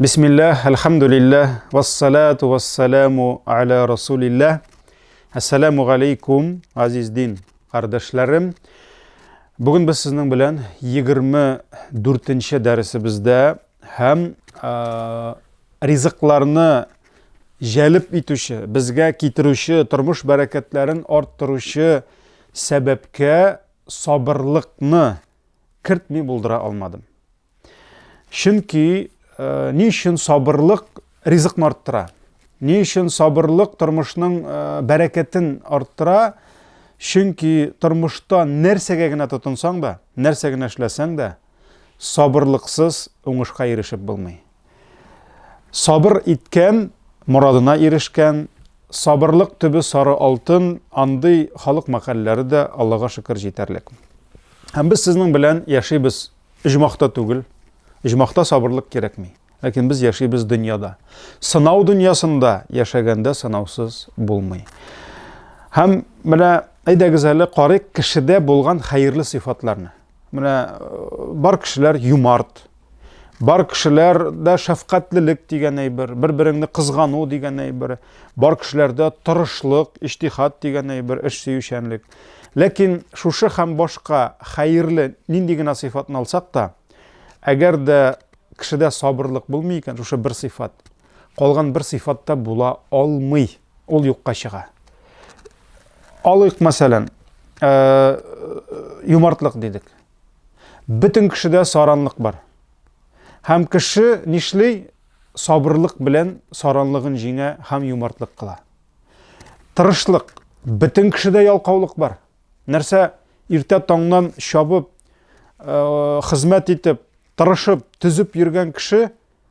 Bismillah, elhamdülillah, vessalatu vesselamu ala Resulillah. Assalamu alaikum, aziz din kardeşlerim. Bugün biz sizin bilen 24-nji dersimizde hem rizıklarını jelip itüşü, bizge kitirüşü, turmuş bereketlerin arttırışı sebepke sabırlıkны kirtmi buldura almadım. Çünkü niçin sabırlık rizıkны arttıra? Niçin sabırlık turmuşның bereketin arttıra? Çünkü turmuşta nersege gine tutunsaң da, nersege gine işleseң de, sabırlıksız oңuşka erişip bulmay. Sabır itken, muradına erişken, sabırlık tübü sarı altın, andy halık makalleri de Allah'a şükür yeterlik. Hem biz sizning bilen yaşaybız, icmaqta tugul. İcmaqta sabırlık gerekmi. Lakin biz yaşaybız dünyada. Sınav dünyasında yaşaganda sınavsız bulmay. Hem mine aydagizali qarayk kişide bolgan hayırlı sıfatlarını. Mine bar kişiler yumart, bar kişilerde şefkatlilik digen bir-birini kızganu digen bar kişilerde tırışlık, iştihat digen iş süyüşenlik. Lakin şuşu hem başka hayırlı nindigina sıfatını alsak da, eğer de kişide sabırlık bulmayken şuşu bir sıfat, qalgan bir sıfatta bula almay, ol yokka çıga. Alayık meselen, yumartlık dedik. Bütün kişide saranlık var. Hem kişi nişli sabırlık bilen saranlığın jine hem yumartlık kıla. Tırışlık, bütün kişide yalqavlık var. Nerse irte tağından şabıp, hizmet etip, tırışıp, tüzüp yürgen kişi,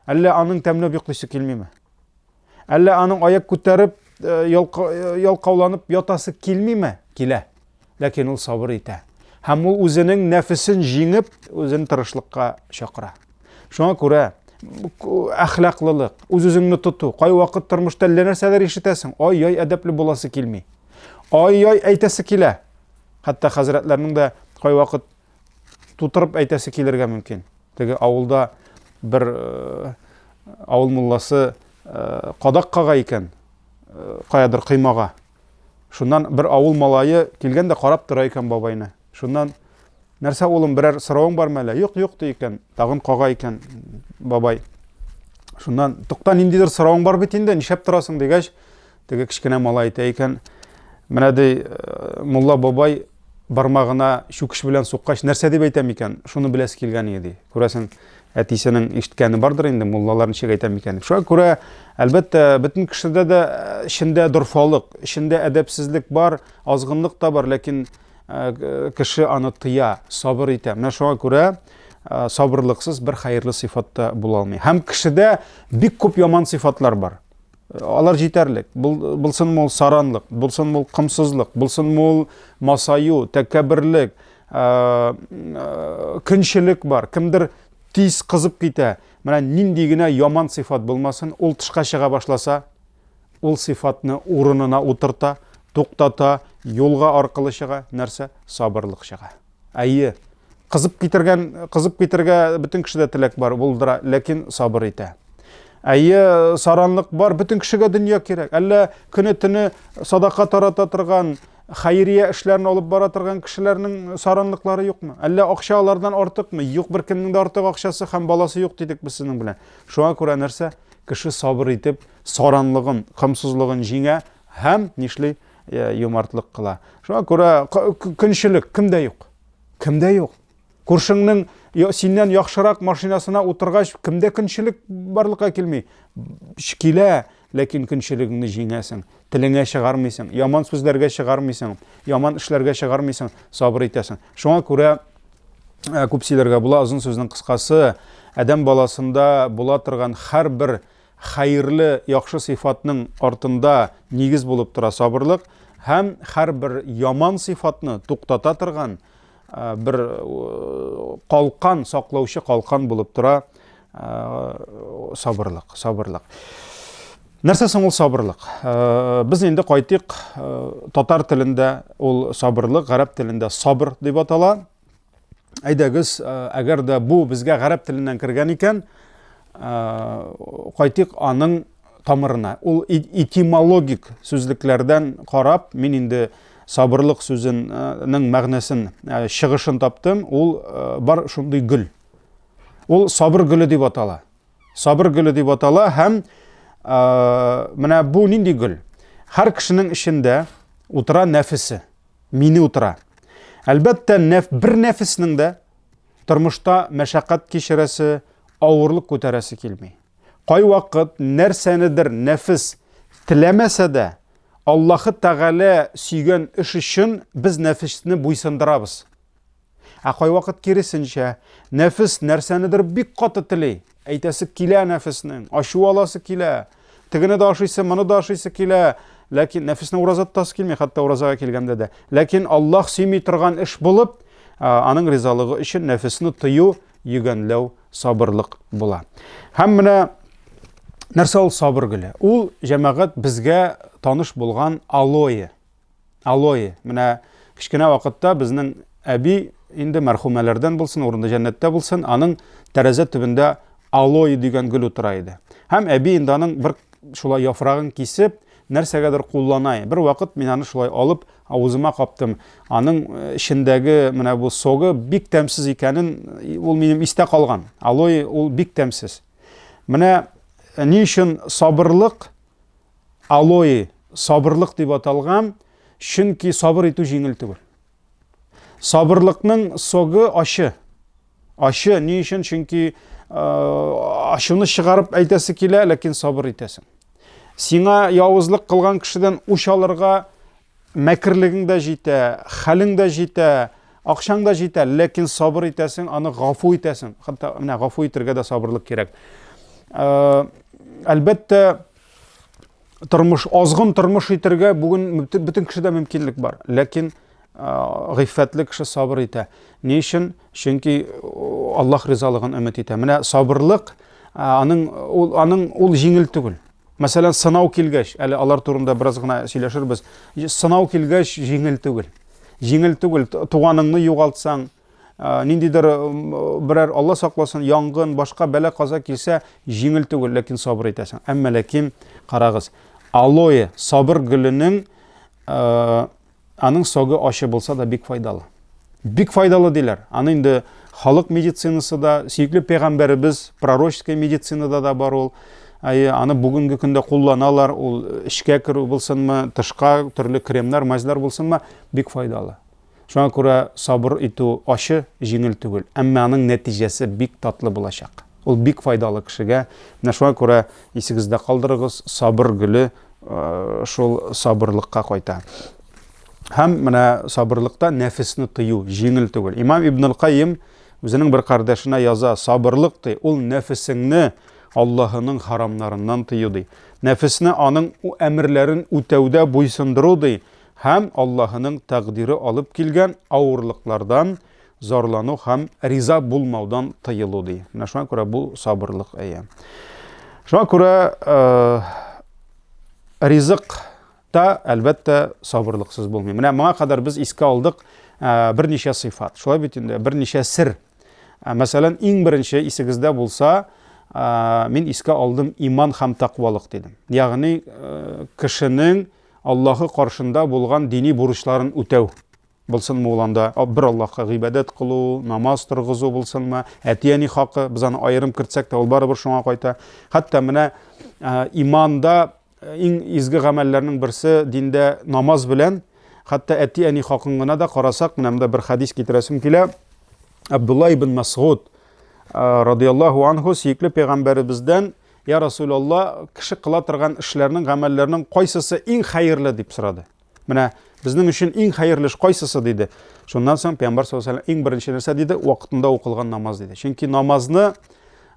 elle anın temlep yoqlısı kelmey mi? Elle anın ayak көтеріп, yalqavlanıp yatası kelmey mi? Kele. Lakin ol sabır ete. Hem ol özünün nefisini jingip, özünü tırışlıkka şakıra. Şuna göre, ahlaklılık, öz-özüngni tutu, qay vaqt turmuşta nerseler işitesin, ay edepli bolası kelmey. Ay aytası kele. Hatta hazretlerinin de qay vaqt tuturup aytası kelirge mümkün. Tege avulda bir avul mullası qadak qaga eken, qayadır qıymağa. Şundan bir avul malayı kelgen de qarap tura eken babayına. Şundan nerse oğlum birer sıravın bar mele? Yok deyken, dağın qaga eken babay. Şundan tuqtan indidir sıravın bar bitinde, nişep turasın degeš, tege kişkine malay eken. Mine dey mulla babay barmağına şu kişi bilen soqqaş nerse dep aytam eken, şunu bilesi kelgen edi. Көрәсең, әтисенең ишеткәне бардыр инде, муллалар ничек әйтәм икән. Шуңа күрә, әлбәттә, бөтен кешедә дә эчендә дорфалык, эчендә әдәпсезлек бар, азгынлык та бар, ләкин кеше аны тыя, сабыр итә. Менә шуңа күрә, сабырлыксыз бер хайырлы сыйфатта була алмый. Һәм кешедә бик күп яман сыйфатлар бар. Алар җитәрлек. Булсын мул саранлык, булсын мул кымсызлык, булсын мул масаю, тәкәбберлек, көнчелек бар. Кимдир тиз кызып китә. Менә нинди генә яман сыйфат булмасын, ул тышка чыга башласа, ул сыйфатны урынына утырта, туктата, юлга аркылы чыга, нәрсә? Сабырлык чыга. Әйе, кызып китергә бөтен кешедә теләк бар, булдыра, ләкин сабыр итә. Әйе, саранлык бар, бөтен кешегә дөнья кирәк. Әллә көне-төне садака тарата торган, хайрия эшләрне алып бара торган кешеләрнең саранлыклары юкмы? Әллә акча алардан артыкмы? Юк, бер кемнең дә артык акчасы һәм баласы юк дидек без сезнең белән. Шуңа күрә нәрсә? Кеше сабыр итеп, саранлыгын, кымсызлыгын җиңә һәм нишли юмартлык кыла. Шуңа күрә көнчелек кемдә юк? Кемдә юк? Күршеңнең синнән яхшырак машинасына утыргач, кемдә көнчелек барлыкка килмей? Килә, ләкин көнчелегеңне җиңәсең, телеңә чыгармыйсың, яман сүзләргә чыгармыйсың, яман эшләргә чыгармыйсың, сабыр итәсең. Шуңа күрә күп сөйләргә була, озын сүзнең кыскасы, адәм баласында була торган һәр бер хайырлы, яхшы сыйфатның артында нигез булып тора сабырлык, һәм һәр бер яман сыйфатны туктата торган bir qalqan, saqlauchi qalqan bo'lib tura sabırlık. Нәрсә соң ул sabırlık? Biz endi qaytыйк, татар телендә ул sabırlık, гарәп телендә sabır дип атала. Әйдәгез, әгәр дә бу безгә гарәп теленнән кергән икән, қайтик аның тамырына. Ул этимологик сүзлекләрдән карап, мин инде сабырлык сүзенең мәгънәсен, чыгышын таптым. Ул бар шундый гөл. Ул сабыр гөле дип атала. Сабыр гөле дип атала һәм менә бу нинди гөл? Һәр кешенең ишендә утыра нәфесе, мине утыра. Әлбәттә, бер нәфеснең дә тормышта мәшәкать кичерәсе, авырлык күтәрәсе килми. Кай вакыт нәрсәнедер нәфес теләмәсә дә, Аллаһы Тәгалә сөйгән эш өчен без нәфесне буйсындырабыз. Кай вакыт киресенчә, нәфес нәрсәнедер бик каты тели, әйтәсе килә нәфеснең, ачу аласы килә, тегене дә ашыйсы, моны да ашыйсы килә, ләкин нәфесне уразаттасы килми, хәтта уразага килгәндә дә. Ләкин Аллаһ сөйми торган эш булып, аның ризалыгы өчен нәфесне тыю, йөгәнләү, сабырлык була. Һәм менә нәрсә ул сабыр гөле? Ул җәмәгать безгә таныш булган алоэ. Алоэ. Менә кичкенә вакытта безнең әби инде мәрхүмәләрдән булсын, урында җәннәттә булсын, аның тәрәзә төбендә алоэ дигән гөл утыра иде. Һәм әби инде аның бер шулай яфрагын кисеп, нәрсәгәдер куллана. Бер вакыт мин аны шулай алып, авызыма каптым. Аның эчендәге менә бу согы бик тәмсез икәнен ул минем истә калган. Алоэ ул бик тәмсез. Менә ни өчен сабырлык, алоэ сабырлык дип аталган? Чөнки сабыр итү җиңел түгел. Сабырлыкның согы ачы. Ачы ни өчен? Чөнки ачуны чыгарып әйтәсе килә, ләкин сабыр итәсең. Сиңа явызлык кылган кешедән үч алырга мәкерлегең дә җитә, хәлең дә җитә, акчаң да җитә, ләкин сабыр итәсең, аны гафу итәсең. Хәтта менә гафу итәргә дә сабырлык кирәк. Әлбәттә, азгын тормыш итәргә бүген бөтен кешедә мөмкинлек бар, ләкин гыйффәтле кеше сабыр итә. Ни өчен? Чөнки Аллаһ ризалыгын өмет итә. Менә сабырлык ул җиңел түгел. Мәсәлән, сынау килгәч, әле алар турында бераз гына сөйләшербез. Сынау килгәч җиңел түгел. Җиңел түгел. Туганыңны югалтсаң, ниндидер берәр Алла сакласын, янгын, башка бәла каза килсә, җиңел түгел, ләкин сабыр итәсең. Әмма ләкин карагыз, алоэ сабыр гөленең аның согы ачы булса да бик файдалы. Бик файдалы диләр. Аны инде халык медицинасы да, сөйкле пәйгамбәребез пророческий медицинада да бар ул. Аны бүгенге көндә кулланалар, ул эшкә керү булсынмы, тышка төрле кремнар, мазьлар булсынмы, бик файдалы. Шуңа күрә сабыр итү ачы, җиңел түгел, әмма аның нәтиҗәсе бик татлы булачак. Ул бик файдалы кешегә. Менә шуңа күрә исегездә калдырыгыз, сабыр гөле шул сабырлыкка кайта. Һәм менә сабырлыкта нәфесне тыю җиңел түгел. Имам Ибн аль-Кайим үзенең бер кардәшенә яза, сабырлык ди, ул нәфесеңне Аллаһының харамнарыннан тыю ди. Нәфесне аның әмерләрен үтәүдә буйсындыру ди. Һәм Аллаһының тәкъдире алып килгән авырлыклардан зарлану һәм риза булмаудан тыелу ди. Менә шуңа күрә бу сабырлык әйе. Шуңа күрә ризык та әлбәттә сабырлыксыз булмый. Менә моңа кадәр без искә алдык берничә сыйфат. Шулай бит инде берничә сер. Мәсәлән, иң беренче исегездә булса, мин искә алдым иман һәм тақвалык дидем. Ягъни кешенең Аллаһы каршында булган дини бурычларын үтәү. Булсынмы ул анда бер Аллаһка гыйбадәт кылу, намаз торгызу булсынмы, әти-әни хакы, без аны аерым кертсәк тә ул барыбер шуңа кайта. Хәтта менә иманда иң изге гамәлләрнең берсе диндә намаз белән, хәтта әти-әни хакын гына да карасак, менә монда бер хадис китерәсем килә. Абдулла ибн Масгуд радияллаху анху сөйкле пәйгамбәребездән: "Я Расулалла, кеше кыла торган эшләрнең, гамәлләрнең кайсысы иң хәерле?" дип сорады. Менә безнең өчен иң хәерле эш кайсысы диде. Шуннан соң Пәйгамбәр саллаллаху алейһи ва саллям иң беренче нәрсә диде, вакытында укылган намаз диде. Чөнки намазны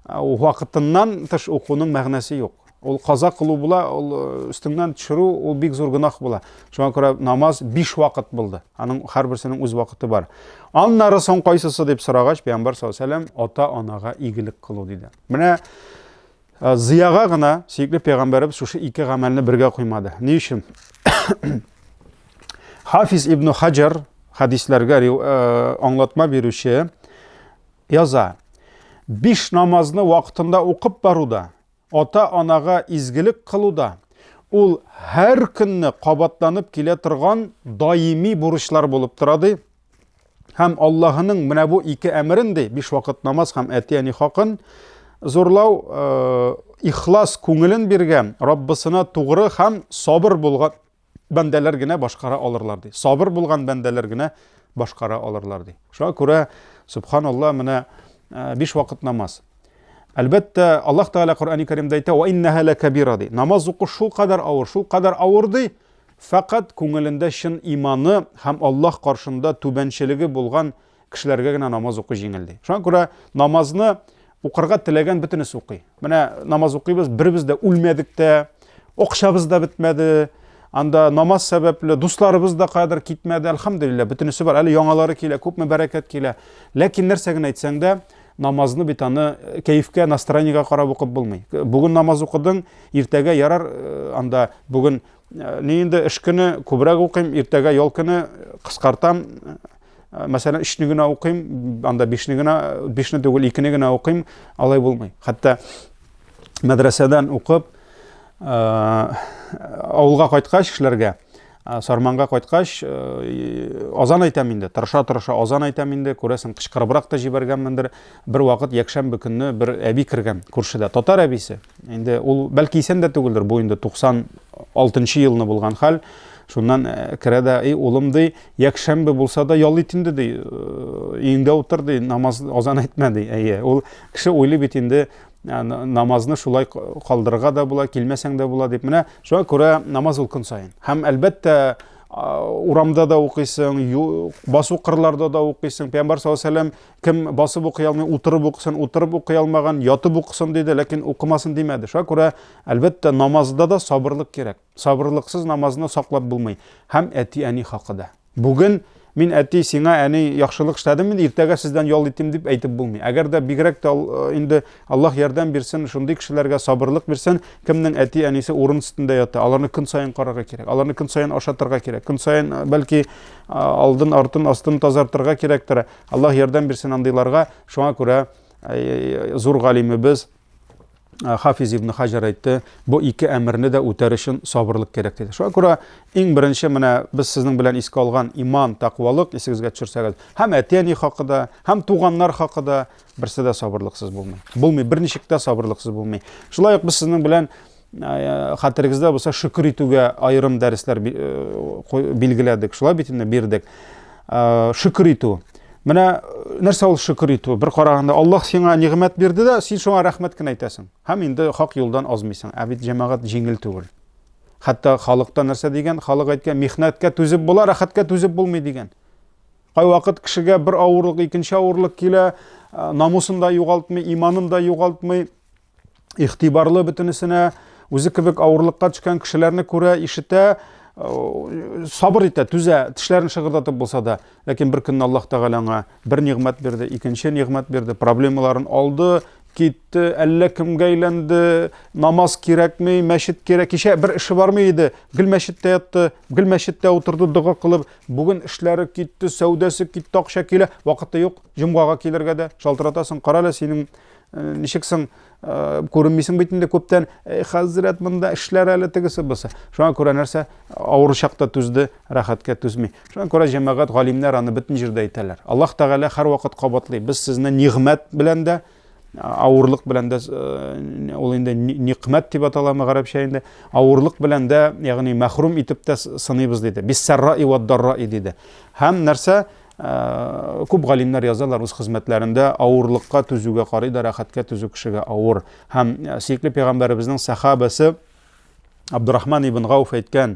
вакытыннан тыш укуның мәгънәсе юк. Ул каза кылу була, ул үстеңнән төшерү, ул бик зур гынах була. Шуңа күрә намаз 5 вакыт булды. Аның һәрберсенең үз вакыты бар. Аннары соң кайсысы дип сорагач, Пәйгамбәр саллаллаху алейһи ва саллям ата-анага игелек кылу диде. Менә зыяга гына сөйкле пәйгамбәребез шушы ике гамәлне бергә куймады. Ни өчен? Хафиз ибн Хаджар хадисләргә аңлатма бирүче яза. 5 намазны вакытында укып баруда, ата-анага изгелек кылуда, ул һәр көнне кабатланып килә торган даими бурычлар булып торады. Һәм Аллаһның менә бу ике әмерен ди, 5 вакыт намаз һәм әти-әни хакын зурлау, ихлас күңелен биргән, Раббысына тугры һәм сабыр булган бәндәләр генә башкара алырлар ди. Сабыр булган бәндәләр генә башкара алырлар ди. Шуңа күрә, субханаллах, менә 5 вакыт намаз. Әлбәттә, Аллаһ Тәгалә Коръәни Кәримдә әйтә: "Ва иннаһа лакабира" ди. Намаз уку шул кадәр авыр ди. Фақат күңелендә шын иманы һәм Аллаһ каршында түбәнчелеге булган кешеләргә генә намаз уку җиңел ди. Шуңа күрә намазны укырга теләгән бөтенесе укый. Менә намаз укыйбыз, беребез дә үлмәдек тә, акчабыз да бетмәде. Анда намаз сәбәпле дусларыбыз да кадәр китмәде. Әлхәмдүлилләh, бөтенесе бар. Әле яңалары килә, күпме бәрәкәт килә. Ләкин нәрсә генә әйтсәң дә, намазны бит аны кәефкә, настроениегә карап укып булмый. Бүген намаз укыдың, иртәгә ярар, анда бүген ни инде эш көне күбрәк укыйм, иртәгә ял көне кыскартам. Мәсәлән, 3-не генә укыйм, анда 5-не генә, 5-не түгел 2-не генә укыйм, алай булмый. Хәтта мәдрәсәдән укып, авылга кайткач кешеләргә, Сарманга кайткач, азан әйтәм инде, тырыша азан әйтәм инде, күрәсең кычкырыбрак та җибәргәнмендер. Бер вакыт якшәмбе көнне бер әби кергән күршедә, татар әбисе. Инде ул бәлки исән дә түгелдер, бу инде 96-нчы елны булган хәл. Шуннан керә дә: "Эй улым" ди, "якшәмбе булса да ял ит инде" ди, "Өеңдә утыр" ди, "Намаз азан әйтмә" ди. Әйе, ул кеше уйлый бит инде, намазны шулай калдырырга да була, килмәсәң дә була дип. Менә шуңа күрә намаз ул көн сайын. Һәм әлбәттә, урамда да укыйсың, басу кырларда да укыйсың. Пәйгамбәр саллаллаһу алейһи ва саллям кем басып укый алмый, утырып укый алмаган, ятып укысын диде, ләкин укымасын димәде. Шуңа күрә әлбәттә намазда да сабырлык кирәк. Сабырлыксыз намазны саклап булмый. Һәм әти-әни хакында. Бүген мин әти сиңа әни яхшылык эшләдем, иртәгә сездән ял итим дип әйтеп булмый. Әгәр дә бигрәк тә инде Аллаһ ярдәм бирсен, шундый кешеләргә сабырлык бирсен, кемнең әти-әнисе урын өстендә ята, аларны көн сайын карарга кирәк, аларны көн сайын ашатырга кирәк, көн сайын бәлки алдын, артын, астын тазартырга кирәктер. Аллаһ ярдәм бирсен андыйларга. Шуңа күрә зур галимебез Хафиз ибн Хаҗар әйтте, бу ике әмерне дә үтәр өчен сабырлык кирәк диде. Шуңа күрә иң беренче менә без сезнең белән искә алган иман, тақвалык исегезгә төшерсәгез, һәм әти-әни хакында, һәм туганнар хакында берсе дә сабырлыксыз булмый. Булмый, берничек тә сабырлыксыз булмый. Шулай ук без сезнең белән хәтерегездә булса шөкр итүгә аерым дәресләр билгеләдек. Шулай бит инде бирдек. Шөкр итү. Менә нәрсә ул шөкр итү? Бер караганда Аллаһ сиңа нигъмәт бирде дә, син шуңа рәхмәт кенә әйтәсең. Һәм инде хак юлдан азмыйсың. Ә бит җәмәгать җиңел түгел. Хәтта халыкта нәрсә дигән? Халык әйткән, михнәткә түзеп була, рәхәткә түзеп булмый дигән. Кай вакыт кешегә бер авырлык, икенче авырлык килә, намусын да югалтмый, иманын да югалтмый, игътибарлы бөтенесенә, үзе кебек авырлыкка төшкән кешеләрне күрә, ишетә, сабыр итә, түзә, тешләрен шыгырдатып булса да. Ләкин бер көнне Аллаһ Тәгаләңә бер нигъмәт бирде, икенче нигъмәт бирде, проблемаларын алды, китте, әллә кемгә әйләнде, намаз кирәкми, мәчет кирәк. Кичә бер эше бармы иде, гел мәчеттә ятты, гел мәчеттә утырды дуга кылып, бүген эшләре китте, сәүдәсе китте, акча килә, вакыты юк, җомгага килергә дә шалтыратасың. Кара әле синең ничексең, күренмисең бит инде күптән, хәзрәт монда эшләр әле тегесе булса. Шуңа күрә нәрсә? Авыр чакта түзде, рәхәткә түзми. Шуңа күрә җәмәгать, галимнәр аны бөтен җирдә әйтәләр. Аллаһ Тәгалә һәр вакыт кабатлый. Без сезне нигъмәт белән дә, авырлык белән дә, ул инде никъмәт дип аталамы гарәпчә инде, авырлык белән дә, ягъни мәхрум итеп тә сыныйбыз диде. Бис-сарраи вад-дарраи диде. Һәм нәрсә? Күп галимнәр язалар үз хезмәтләрендә, авырлыкка түзүгә карый да, рәхәткә түзү кешегә авыр. Һәм сөекле пәйгамбәребезнең сахабасы Абдурахман ибн Гауф әйткән,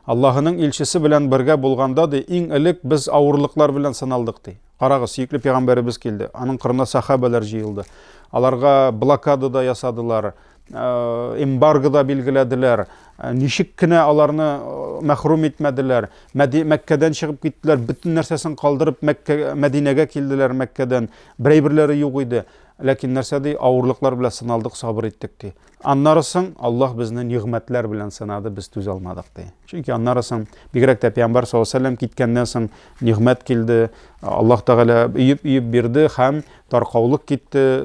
Аллаһның илчесе белән бергә булганда ди, иң элек без авырлыклар белән сыналдык ди. Карагыз, сөекле пәйгамбәребез килде, аның кырына сахабалар җыелды. Аларга блокада да ясадылар, эмбарго да билгеләделәр, ничек кенә аларны мәхрум итмәделәр. Мәккәдән чыгып киттеләр, бөтен нәрсәсен калдырып Мәдинәгә килделәр Мәккәдән. Берәйберләре юк иде. ләкин нәрсә ди, авырлыклар белән сыналдык, сабыр иттек ди. Аннарысын Аллаһ безне нигъмәтләр белән сынады, без түзә алмадык ди. Чөнки аннарысын бигрәк тә Пәйгамбәр саллаллаһу алейһи ва саллям киткәннән соң нигъмәт килде, Аллаһ Тәгалә иеп бирде һәм таркаулык китте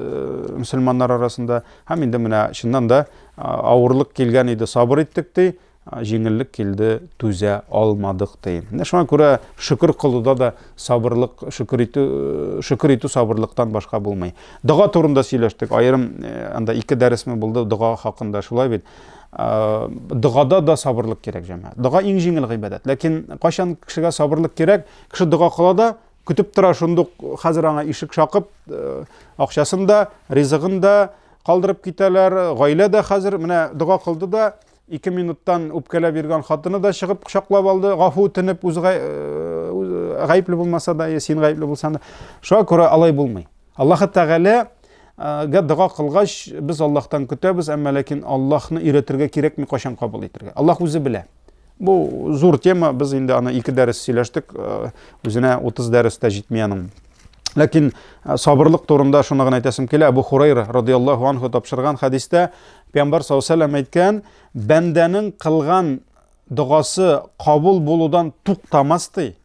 мөселманнар арасында. Һәм инде менә шуннан да авырлык килгән иде, сабыр иттек ди. Жеңіллік келді, түзә алмадық дейм. Шуңа күрә шүкір кылуда да сабырлык, шүкір итү сабырлыктан башка булмый. Дуга турында сөйләштек. Айрым анда 2 дәресме булды дуга хакында. Шулай бит. Дугада да сабырлык кирәк җәмәгать. Дуга иң җиңел гыйбадат. Ләкин кайчан кешегә сабырлык кирәк? Кеше дуга кыла да, көтеп тора шундук хәзер аңа ишек шакып, акчасын да, ризыгын да калдырып китәләр. Гаилә дә хәзер менә дуга кылды да 2 минуттан үпкәләп биргән хатыны да чыгып кочаклап алды, гафу үтенеп, үзе гаепле булмаса да, син гаепле булсаң да. Шуңа күрә алай булмый. Аллаһ Тәгалә га дуга кылгач, без Аллаһтан көтәбез, әмма ләкин Аллаһны өйрәтергә кирәкми, кайчан кабул итәргә. Аллаһ үзе белә. Бу зур тема, без инде аны 2 дәрес сөйләштек, үзенә 30 дәрестә җитмәгән. Ләкин сабырлык турында шуны гына әйтәсем килә. Абу Хурайра радиллаһу анһу тапшырган хадистә Пәйгамбәр саллаллаһу алейһи ва саллям әйткән, бәндәнең кылган дугасы кабул булудан туктамас ди.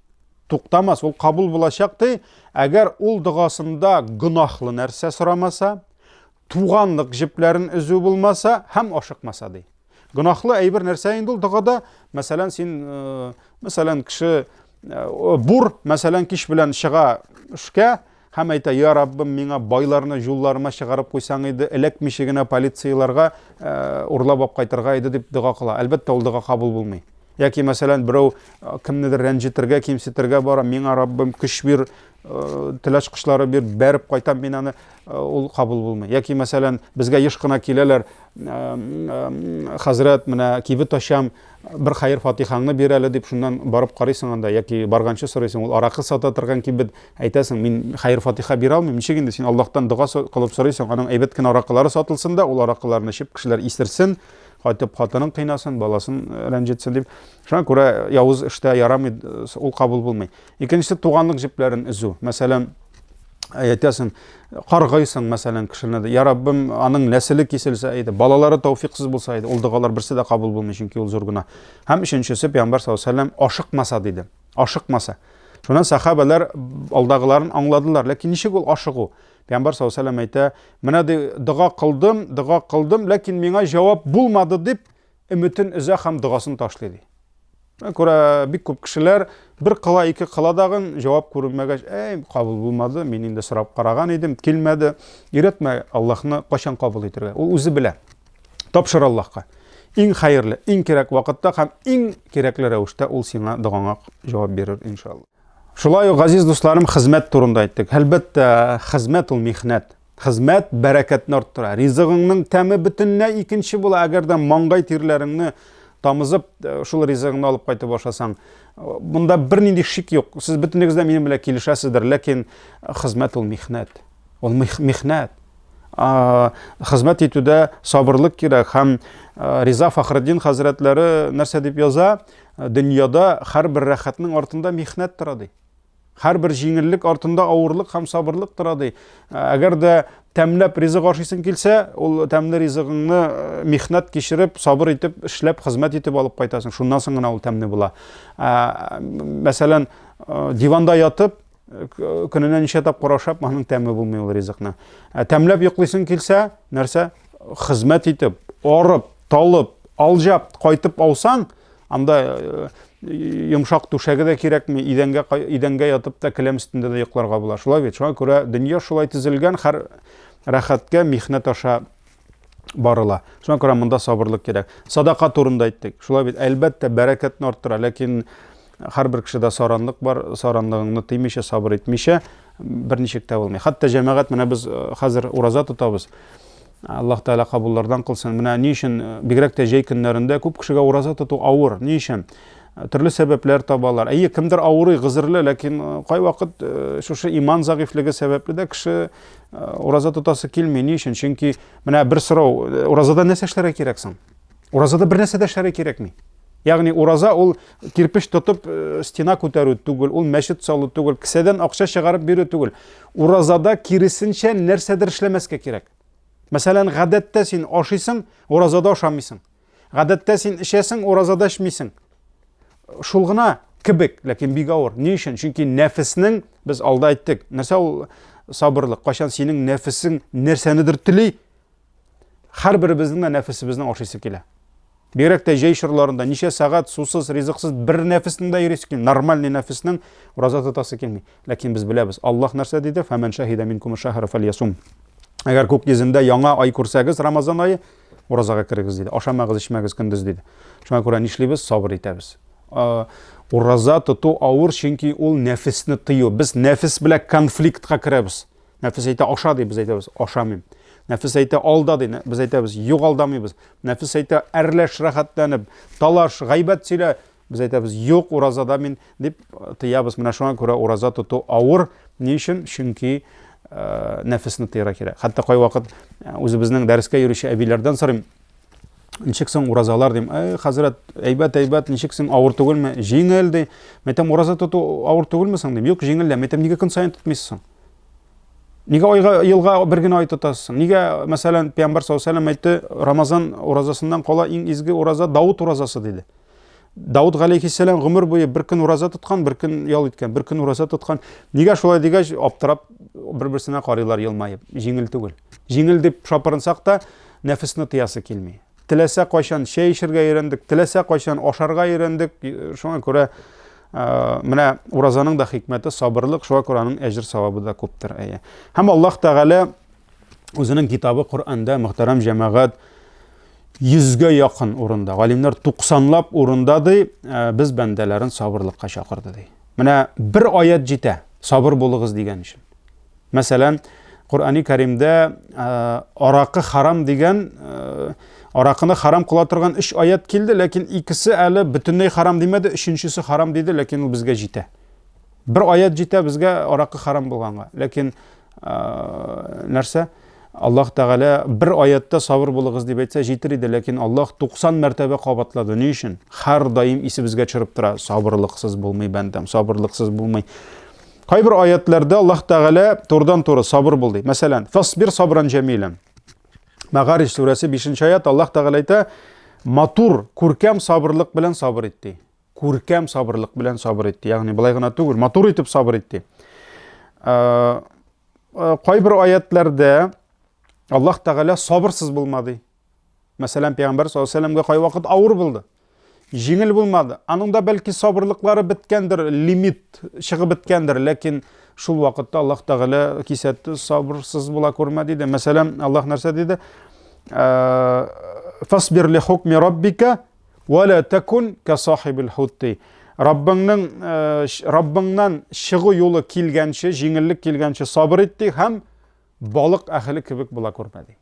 Туктамас, ул кабул булачак ди, әгәр ул дугасында гынахлы нәрсә сорамаса, туганлык җепләрен үзү булмаса һәм ашыкмаса ди. Гынахлы әйбер нәрсә инде ул дугада, мәсәлән, син мәсәлән кеше бур, мәсәлән, кич белән чыга эшкә, һәм әйтә, я Раббым, миңа байларны жулларыма чыгарып куйсаң иде, эләкмичә генә полицияларга урлап алып кайтырга иде дип дуга кыла. Әлбәттә, ул дуга кабул булмый. Яки мәсәлән, берәү кемнедер рәнҗетергә, кимсетергә бара, миңа Раббым көч бир, теләш кышлары бир, бәреп кайтам мин аны, ул кабул булмый. Яки мәсәлән, безгә еш кына киләләр, хәзрәт, менә кибет ачам, bir hayır fatihаңны бир әле дип шуннан барып карыйсың анда, яки барганчы сорыйсың, ул аракы сата торган кибет, әйтәсең, мин хайыр фатиха бирә алмыйм. Ничек инде син Аллаһтан дуга кылып сорыйсың, аның әйбәт кенә аракылары сатылсын да, ул аракыларны эчеп кешеләр истерсен, кайтып хатынын кыйнасын, баласын рәнҗетсен дип. Шуңа күрә явыз эштә ярамый, ул кабул булмый. Икенчесе туганлык җепләрен үзү. Мәсәлән, әйтәсең, каргыйсың мәсәлән кешене, я Раббым, аның нәселе киселсә иде, балалары тауфиксыз булса иде, ул дугалар берсе дә кабул булмый, чөнки ул зур гына. Һәм өченчесе Пәйгамбәр саллаллаһу алейһи ва саллям ашыкмаса диде. Ашыкмаса. Шуннан сахабалар алдагыларын аңладылар, ләкин ничек ул ашыгу? Пәйгамбәр саллаллаһу алейһи ва саллям әйтә, менә ди дуга кылдым, ләкин миңа җавап булмады дип, өметен өзә һәм дугасын ташлый ди. Күрә бик күп кешеләр bir кыла, 2 кыладагын җавап күрмәгәч, кабул булмады, мин инде сорап караган идем, килмәде. Өйрәтмә Аллаһны кайчан кабул итәргә. Ул үзе белә. Тапшыр Аллаһка. Иң хәерле, иң кирәк вакытта һәм иң кирәкле рәвештә ул сиңа дугаңа җавап бирер иншалла. Шулай ук, газиз дусларым, хезмәт турында әйттек. Әлбәттә, хезмәт ул михнәт. Хезмәт бәрәкәтне арттыра. Ризыгыңның тәме бөтенләй икенче була, әгәр дә маңгай тирләреңне тамызып, шул ризыгыңны алып кайтып ашасаң. Бунда бернинди шик юк. Сез бөтенлегездә минем белән килешәсездер, ләкин хезмәт ул михнәт. Ул михнәт. Хезмәт итүдә сабырлык кирәк. Һәм Риза Фахриддин хәзрәтләре нәрсә дип яза? Дөньяда һәрбер рәхәтнең артында михнәт тора ди. Һәрбер җиңеллек артында авырлык һәм сабырлык тора ди. Әгәр дә тәмләп ризык ашыйсың килсә, ул тәмле ризыгыңны михнәт кичереп, сабыр итеп, эшләп, хезмәт итеп алып кайтасың. Шуннан соң гына ул тәмле була. Мәсәлән, диванда ятып, көненә ничә тапкыр ашап, аның тәме булмый ул ризыкны. Тәмләп йоклыйсың килсә, нәрсә? Хезмәт итеп, арып, талып, алҗап, кайтып аусаң, анда йомшак түшәге дә кирәкми, идәнгә ятып та келәм өстендә дә йокларга була. Шулай бит. Шуңа күрә дөнья шулай төзелгән, һәр рәхәткә михнәт аша барыла. Шуңа күрә монда сабырлык кирәк. Садака турында әйттек. Шулай бит. Әлбәттә бәрәкәтне арттыра, ләкин һәрбер кешедә саранлык бар, саранлыгыңны тыймыйча, сабыр итмичә берничек тә булмый. Хәтта җәмәгать, менә без хәзер ураза тотабыз. Аллаһ Тәгалә кабуллардан кылсын. Менә ни өчен бигрәк тә җәй көннәрендә күп кешегә ураза тоту авыр. Ни өчен? Төрле сәбәпләр табалар. Кемдер авырый, гызырлы, ләкин кай вакыт шушы иман зәгыйфлеге сәбәпле дә кеше ураза тотасы килми. Ни өчен? Чөнки менә бер сорау, уразада нәрсә эшләргә кирәк соң? Уразада бер нәрсә дә эшләргә кирәкми. Ягъни ураза ул кирпич тотып стена күтәрү түгел, ул мәчет салу түгел, кесәдән акча чыгарып бирү түгел. Уразада киресенчә нәрсәдер эшләмәскә кирәк. Мәсәлән, гадәттә син ашыйсың, уразада ашамыйсың. Гадәттә син эчәсең, уразада эчмисең. Шул гына кебек, ләкин бик авыр. Ни өчен? Чөнки нәфеснең, без алда әйттек, нәрсә ул сабырлык? Кайчан синең нәфесең нәрсәнедер тели, һәрберебезнең дә нәфесебезнең ашыйсы килә. Бигрәк тә җәй чорларында ничә сәгать сусыз, ризыксыз бер нәфеснең дә йөрисең килми, нормальный нәфеснең ураза тотасы килми. Ләкин без беләбез, Аллаһ нәрсә диде? Фәмән шаһида минкум шаһра фальясум. Әгәр күк йөзендә яңа ай күрсәгез, Рамазан айы, уразага кирегез диде. Ашамагыз, ичмәгез көндез диде. Шуңа күрә нишлибез? Сабыр итәбез. Ураза тоту авыр, чөнки ул нәфесне тыю. Без нәфес белән конфликтка керәбез. Нәфес әйтә аша ди, без әйтәбез, ашамыйм. Нәфес әйтә алда ди, без әйтәбез, юк алдамыйбыз. Нәфес әйтә әрләш, рәхәтләнеп, талаш, гайбәт сөйлә, без әйтәбез, юк уразада мин дип тыябыз. Менә шуңа күрә ураза тоту авыр. Ни өчен? Чөнки нәфесне тыйра кирәк. Хәтта кай вакыт үзебезнең дәрескә йөрүче әбиләрдән сорыйм, ничек соң уразалар дим. Хәзрәт, әйбәт, ничек соң авыр түгелме? Җиңел ди. Мәйтәм ураза тоту авыр түгелме соң дим. Юк, җиңел дә. Мәйтәм нигә көн сайын тотмыйсың? Нигә айга, елга бер генә ай тотасың? Нигә, мәсәлән, Пәйгамбәр саллаллаһу алейһи ва сәллям әйтте, Рамазан уразасыннан кала иң изге ураза Давуд уразасы диде. Давуд алейхиссалам гомер буе бер көн ураза тоткан, бер көн ял иткән, бер көн ураза тоткан. Нигә шулай дигәч, аптырап бер-берсенә карыйлар елмаеп. Җиңел түгел. Җиңел дип шапырынсак та, нәфесне тыясы килми. Теләсә кайчан чәй эчәргә өйрәндек, теләсә кайчан ашарга өйрәндек. Шуңа күрә менә уразаның да хикмәте сабырлык, шуңа күрә аның әҗр савабы да күптер. Һәм Аллаһ Тәгалә үзенең китабы Коръәндә, мөхтәрәм җәмәгать, 100гә якын урында, галимнәр 90лап урында ди, без бәндәләрен сабырлыкка чакырды ди. Менә бер аят җитә, сабыр булыгыз дигән өчен. Мәсәлән, Коръәни Кәримдә аракы харам дигән, аракыны харам кыла торган 3 аят килде, ләкин икесе әле бөтенләй харам димәде, өченчесе харам диде, ләкин ул безгә җитә. Бер аят җитә безгә аракы харам булганга, ләкин нәрсә? Аллаһ Тәгалә бер аятта сабыр булыгыз дип әйтсә җитер иде, ләкин Аллаһ 90 мәртәбә кабатлады. Ни өчен? Һәр даим исебезгә төшереп тора, сабырлыксыз булмый бәндәм, сабырлыксыз булмый. Кайбер аятларда Аллаһ Тәгалә турыдан-туры сабыр бул ди. Мәсәлән, фасбир сабран җамилан. Мәгарij сүрәсе 5-нче аят, Аллаһ Тәгалә әйтә, матур, күркәм сабырлык белән сабыр итте. Күркәм сабырлык белән сабыр итте. Ягъни булай гына түгел, матур итеп сабыр итте. Кайбер аятларда Аллаһ Тәгалә сабырсыз булмады. Мәсәлән, Пәйгамбәр саллаллаһу алейһи ва сәлләмгә кай вакыт авыр булды. Җиңел булмады. Аның да бәлки сабырлыклары биткәндер, лимит чыгып биткәндер, ләкин шул вакытта Аллаһ Тәгалә кисәтте, сабырсыз була күрмә диде. Мәсәлән, Аллаһ нәрсә диде? Фасбир ли хукми раббика ва ла такун ка сахибил хутти. Раббыңнан чыгу юлы килгәнче, җиңеллек килгәнче сабыр итте һәм балык әһле кебек була күрмәде.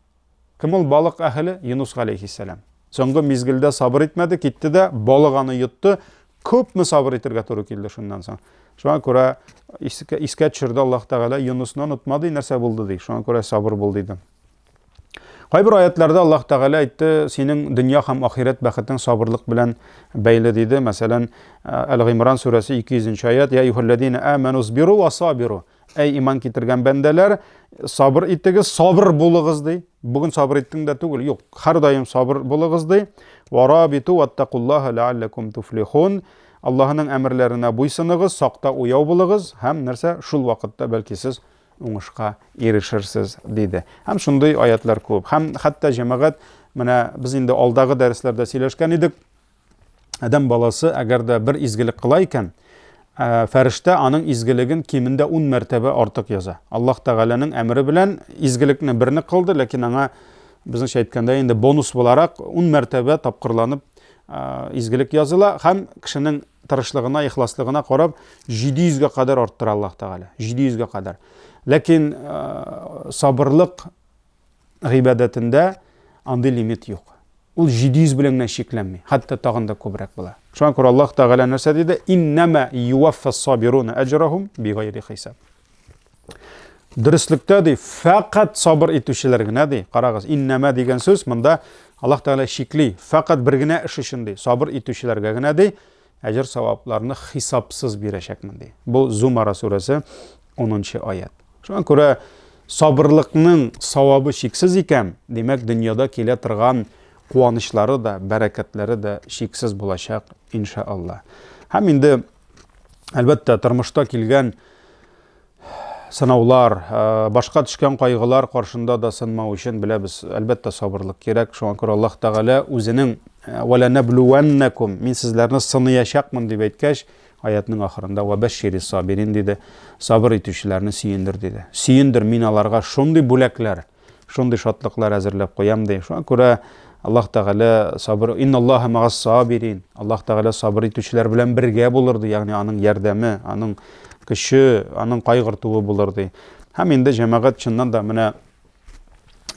Кем ул балык әһле? Юнус алейхиссалам. Соңгы мизгелдә сабыр итмәде, китте дә балык аны йотты. Күпме сабыр итәргә туры килде шуннан соң. Шуңа күрә искә төшерде Аллаһ Тәгалә, Юнусны онытмады, нәрсә булды ди. Шуңа күрә сабыр бул диде. Кайбер аятларда Аллаһ Тәгалә әйтте, синең дөнья һәм ахирет бәхетең сабырлык белән бәйле диде. Мәсәлән, Әл-Гимран сүрәсе 200-нче аят, я юхаллазина аману сбиру ва сабиру. Әй иман китергән бәндәләр, сабыр итегез, сабыр булыгыз ди. Бүген сабыр иттең дә түгел, юк, һәр даим сабыр булыгыз ди. Ва рабиту ваттакуллаха лааллакум туфлихун. Аллаһның әмерләренә буйсыныгыз, сакта уяу булыгыз һәм нәрсә? Шул вакытта бәлки сез уңышка ирешерсез диде. Һәм шундый аятлар күп. Һәм хәтта җәмәгать, менә без инде алдагы дәресләрдә сөйләшкән идек. Адам баласы әгәр дә бер изгелек кыла икән, фәрештә аның изгелеген кимендә 10 мәртәбә артык яза. Аллаһ Тәгаләнең әмере белән изгелекне берне кылды, ләкин аңа безнең әйткәндә инде бонус буларак 10 мәртәбә тапкырланып изгелек языла һәм кешенең тырышлыгына, ихласлыгына карап 700гә кадәр арттыра Аллаһ Тәгалә. 700гә кадәр. Ләкин сабырлык гыйбадәтендә андый лимит юк. Ул 700 белән генә чикләнми, хәтта тагын да күбрәк була. Шуңа күрә Аллаһ Тәгалә нәрсә диде? Иннама юваффас сабируна аҗрахум бигайри хисаб. Дөреслекдә ди, фақат сабыр итүчеләр генә ди. Карагыз, иннәмә дигән сүз монда Аллаһ Тәгалә шикли, фақат бер генә эш өчен ди. Сабыр итүчеләргә генә ди, әҗр савапларны хисапсыз бирәчәкмен ди. Бу Зумара сүрәсе 10-нчы аят. Шуңа күрә сабырлыкның савабы шиксез икән, димәк дөньяда килә торган куанычлары да, бәрәкәтләре дә шиксез булачак иншаалла. Һәм инде әлбәттә тормышта килгән сынаулар, башка төшкән кайгылар каршында да сынмау өчен беләбез, әлбәттә сабырлык кирәк. Шуңа күрә Аллаһ Тәгалә үзенең «Вәлә нәблүвәннәкум» мин сезләрне сынаячакмын дип әйткәч, аятның ахырында «Ва бәшшири сабирин» диде. Сабыр итүчеләрне сөендер диде. Сөендер, мин аларга шундый бүләкләр, шундый шатлыклар әзерләп куям ди. Шуңа күрә Аллаһ Тәгалә сабыр, инналлаһа мағас сабирин. Аллаһ Тәгалә сабыр итүчеләр белән бергә булыр ди, ягъни аның ярдәме, аның кеше, аның кайгыртуы булыр ди. Һәм инде җәмәгать чыннан да менә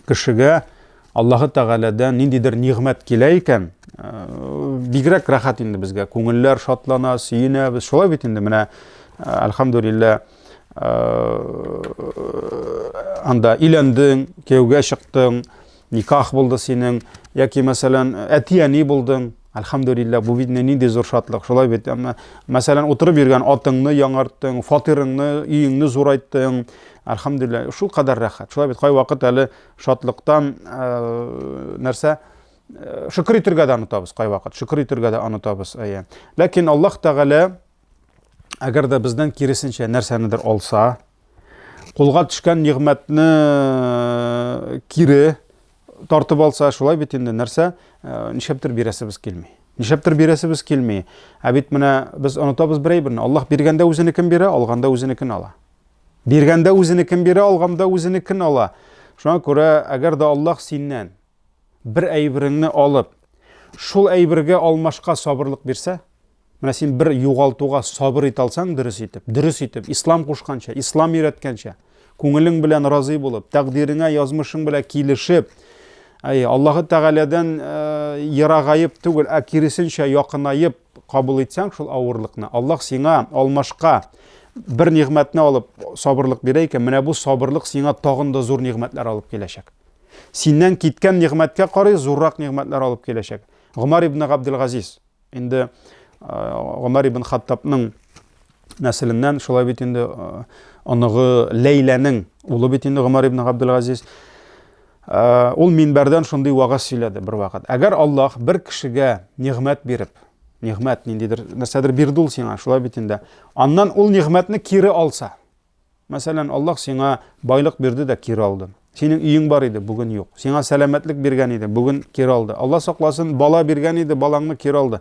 кешегә Аллаһ Тәгаләдән ниндидер нигъмәт килә икән, бигрәк рәхәт инде безгә. Күңелләр шатлана, сөенә, без шулай бит инде менә әлхәмдүлилләh анда иләндең, кияүгә чыктың, никах булды синең, яки мәсәлән әти-әни булдың. Әлхәмдүлилләh, бу бит нинди зур шатлык. Шулай бит, мәсәлән, утырып йөргән атыңны яңарттың, фатирыңны, өеңне зурайттың. Әлхәмдүлилләh, шул кадәр рәхәт. Шулай бит, кай вакыт әле шатлыктан нәрсә шөкр итәргә дә онытабыз, кай вакыт шөкр итәргә дә онытабыз. Ләкин Аллаһ Тәгалә әгәр дә бездән киресенчә нәрсәнедер алса, кулга төшкән нигъмәтне кире тартып алса, шулай бит инде нәрсә нишәптер бирәсебез килми. Нишәптер бирәсебез килми. Ә бит менә без онытабыз бер әйберне. Аллаһ биргәндә үзенекен бирә, алганда үзенекен ала. Биргәндә үзенекен бирә, алганда үзенекен ала. Шуңа күрә әгәр дә Аллаһ синнән бер әйбереңне алып, шул әйбергә алмашка сабырлык бирсә, менә син бер югалтуга сабыр ит алсаң, дөрес итеп, ислам кушканча, ислам өйрәткәнчә, күңелең белән разый булып, тәкъдиреңә, язмышың белән килешеп, Аллаһ Тәгаләдән ерагайып түгел, ә киресенчә якынайып кабул итсәң шул авырлыкны, Аллаһ сиңа алмашка бер нигъмәтне алып сабырлык бирә икән, менә бу сабырлык сиңа тагын да зур нигъмәтләр алып киләчәк. Синнән киткән нигъмәткә карый зуррак нигъмәтләр алып киләчәк. Гомар ибн Габделгазиз, инде Гомар ибн Хаттабның нәселеннән, шулай бит инде оныгы Ләйләнең улы бит инде Гомар ибн Габделгазиз. Ул минбәрдән шундый вагыз сөйләде бер вакыт. Әгәр Аллаһ бер кешегә нигъмәт биреп, нигъмәт ниндидер нәрсәдер бирде ул сиңа, шулай бит инде. Аннан ул нигъмәтне кире алса. Мәсәлән, Аллаһ сиңа байлык бирде дә кире алды. Синең өең бар иде, бүген юк. Сиңа сәламәтлек биргән иде, бүген кире алды. Аллаһ сакласын, бала биргән иде, балаңны кире алды.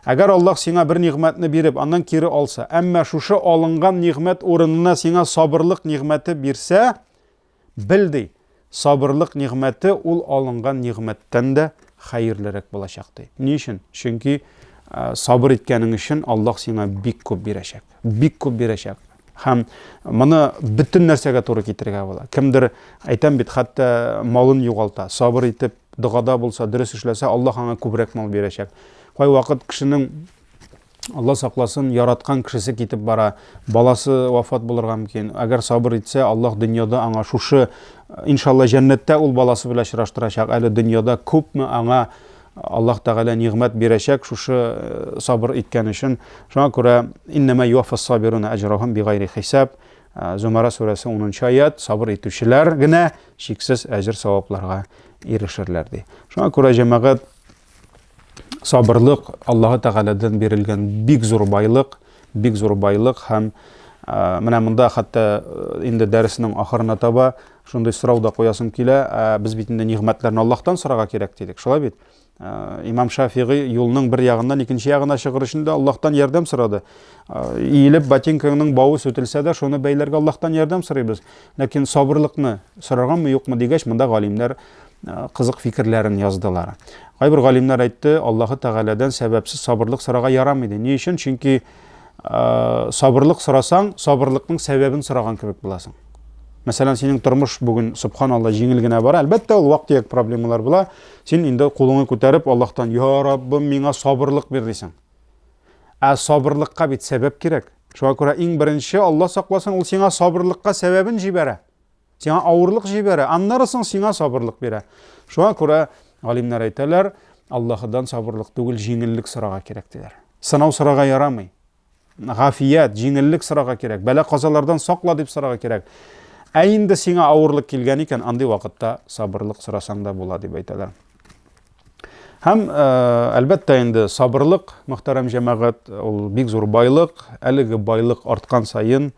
Әгәр Аллаһ сиңа бер нигъмәтне биреп, аннан кире алса, әмма шушы алынган нигъмәт урынына сиңа сабырлык нигъмәте бирсә, бил ди, сабырлык нигъмәте ул алынган нигъмәттән дә хәерлерәк булачак ди. Ни өчен? Чөнки сабыр иткәнең өчен Аллаһ сиңа бик күп бирәчәк. Бик күп бирәчәк. Һәм моны бөтен нәрсәгә туры китергә була. Кемдер әйтәм бит, хәтта малын югалта, сабыр итеп, дугада булса, дөрес эшләсә, Аллаһ аңа күбрәк мал бирәчәк. Кай вакыт кешенең Аллаһ сакласын, яраткан кешесе китеп бара, баласы вафат булырга мөмкин. Әгәр сабыр итсә, Аллаһ дөньяда аңа шушы, иншалла җәннәттә ул баласы белән очраштырачак. Әле дөньяда күпме аңа Аллаһ Тәгалә нигъмәт бирәчәк шушы сабыр иткән өчен. Шуңа күрә иннама юаффас сабируна аҗрахум бигайри хисаб. Зумара сүрәсе 10-нчы аят, сабыр итүчеләр генә шиксез әҗр савапларга ирешерләр ди. Шуңа күрә җәмәгать, сабырлык Аллаһ Тәгаләдән бирелгән бик зур байлык һәм менә монда хәтта инде дәресенең ахырына таба шундый сорау да куясым килә. Без бит инде нигъмәтләрне Аллаһтан сорарга кирәк дидек. Шулай бит. Имам Шафиғи юлның бер ягыннан икенче ягына чыгыр өчен дә Аллаһтан ярдәм сорады. Иелеп ботинкаңның бавы сүтелсә дә, шуны бәйләргә Аллаһтан ярдәм сорыйбыз. Ләкин сабырлыкны сорарганмы, юкмы дигәч, монда галимнәр кызык фикерләрен яздылар. Кайбер галимнәр әйтте, Аллаһ Тәгаләдән сәбәпсез сабырлык сорарга ярамый ди. Ни өчен? Чөнки сабырлык сорасаң, сабырлыкның сәбәбен сораган кебек буласың. Мәсәлән, синең тормыш бүген субханалла җиңел генә бара. Әлбәттә, ул вакыт проблемалар була. Син инде кулыңны күтәреп Аллаһтан: "Я Раббым, миңа сабырлык бир" дисең. Сабырлыкка бит сәбәп кирәк. Шуңа күрә иң беренче Алла сакласын, ул сиңа сабырлыкка сәбәбен җибәрә. Сиңа авырлык җибәрә, аннары соң сиңа сабырлык бирә. Шуңа күрә галимнәр әйтәләр, Аллаһыдан сабырлык түгел, җиңеллек сорага кирәк диләр. Сынау сорага ярамый. Гафият, җиңеллек сорага кирәк, бәла казалардан сакла дип сорага кирәк. Ә инде сиңа авырлык килгән икән, андый вакытта сабырлык сорасаң да була дип әйтәләр. Һәм әлбәттә инде сабырлык, мөхтәрәм җәмәгать, ул бик зур байлык. Әлеге байлык арткан сайын,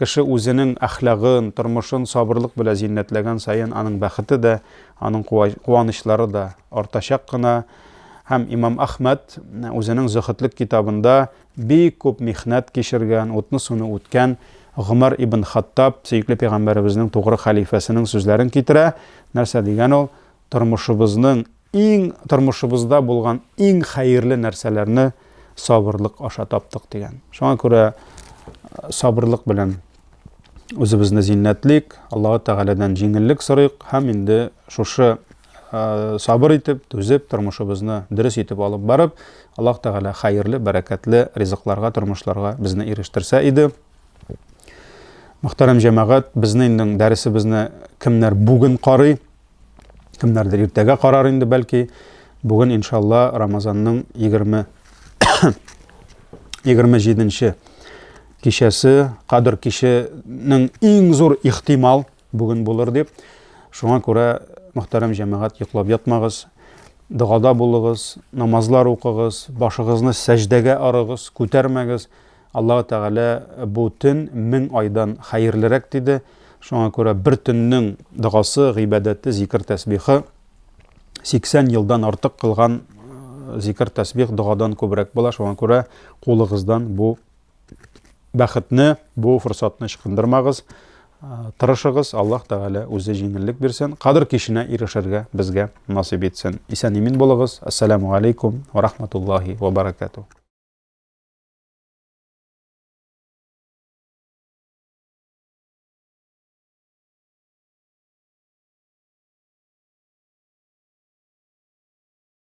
кеше үзенең әхлагын, тормышын сабырлык белән зиннәтләгән сайын, аның бәхете дә, аның куанычлары да артачак кына. Һәм Имам Ахмад үзенең Зөһдөлек китабында бик күп михнәт кичергән, утны суны үткән Гомар ибн Хаттаб, сөйкле пәйгамбәребезнең тугры халифасының сүзләрен китерә. Нәрсә дигән ул? Тормышыбызда булган иң хәерле нәрсәләрне сабырлык аша таптык дигән. Шуңа күрә сабырлык белән үзебезне зиннәтлик, Аллаһ Тәгаләдән җиңеллек сорыйк һәм инде шушы сабыр итеп, түзеп, тормышыбызны дөрес итеп алып барып, Аллаһ Тәгалә хәерле, бәрәкәтле ризыкларга, тормышларга безне ирештерсә иде. Мөхтәрәм җәмәгать, безнең дәресебезне кемнәр бүген карый, кемнәрдер иртәгә карар инде бәлки. Бүген иншалла Рамазанның 27-нче кичәсе, Кадр киченең иң зур ихтимал бүген булыр дип. Шуңа күрә мөхтәрәм җәмәгать, йоклап ятмагыз, дугада булыгыз, намазлар укыгыз, башыгызны сәҗдәгә арыгыз, күтәрмәгез. Аллаһ Тәгалә бу төн 1000 айдан хәерлерәк диде. Шуңа күрә бер төннең дугасы, гыйбадәте, зикр тәсбихы 80 елдан артык кылган зикр тәсбих дугадан күбрәк була. Шуңа күрә кулыгыздан бу бәхетне, бу форсатны ычкындырмагыз. Тырышыгыз, Аллаһ Тәгалә үзе җиңеллек бирсен, Кадр киченә ирешергә безгә насыйп итсен. Исән-имин булыгыз. Ассаламу алейкум ва рахматуллаһи ва баракатуһ.